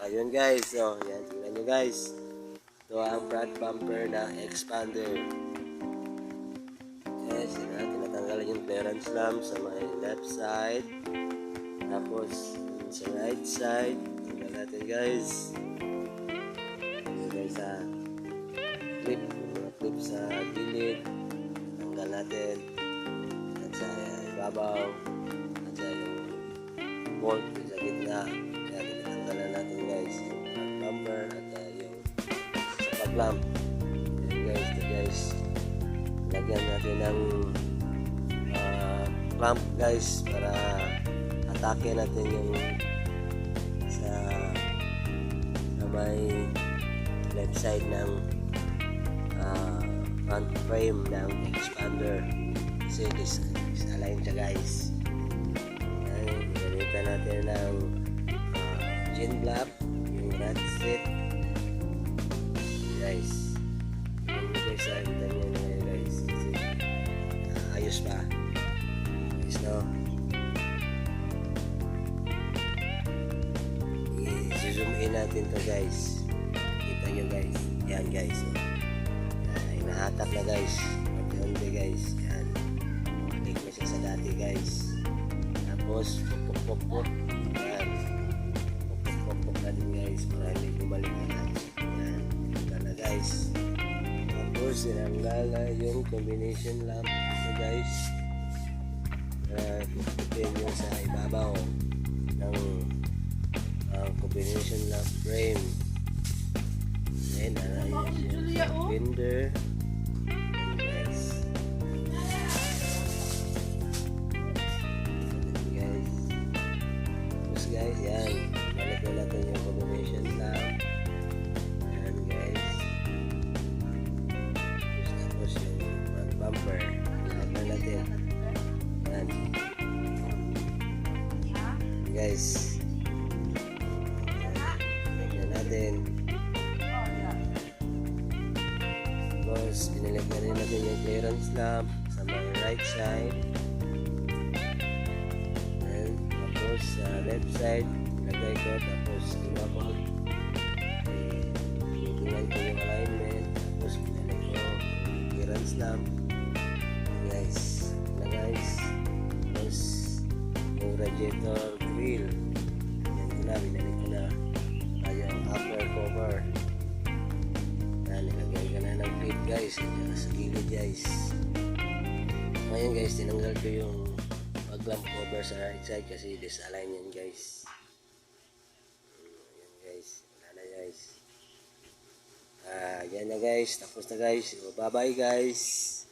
Ayun guys, oh, yan, tingnan nyo guys. Ito ang front bumper na Xpander. Yes, yun na, tinatanggalan yung clearance lamp sa may left side. Tapos, sa right side, tingnan natin guys. Tingnan guys sa clip, yung mga clip sa gilid. Tanggal natin. At sa ibabaw. At sa yung bolt sa gitna. Kaya tinatanggalan natin guys. Yung front bumper at yung sa pag-lamp. Ayan guys, ito guys. Lagyan natin ng clamp guys para atake natin yung sa may left side ng front frame ng Xpander kasi disalign siya guys. Ayan, gamitan natin ng chin block, yung rat seat guys. Yung guys, kita nyo na guys kasi ayos pa guys, no? I-zoom in natin to guys. Kita nyo guys, yan guys, so, hinahatak na guys, unti-unti guys, yan, balik na siya sa dati guys. Tapos pupuk-pupuk, yan, pupuk-pupuk na din guys para hindi bumalik na natin. Yan, ito na guys. Tapos sinanggal na yung combination lamp ito guys. Pupukin yung sa ibabaw ng combination lamp frame. Then ayun siya Xpander guys. Tapos guys, yan, balik na natin yung combination lamp. Yan guys. Tapos yung front bumper, balik na natin. Yan guys, balik na natin. Tapos pinilig na rin natin yung clearance lamp sa may right side. And tapos sa left side lagay ko, tapos ginawa ko tingnan ko yung alignment, tapos pinilig ko yung clearance lamp guys na guys. Tapos yung radiator grill, yan ko na, binalik ko na yung upper cover. Nilagay ka na ng clip guys sa gilid guys. Ngayon guys, tinanggal ko yung pag-lamp cover sa right side kasi disalign yan guys. Ayan guys, wala na guys. Yan na guys, tapos na guys. Bye bye guys.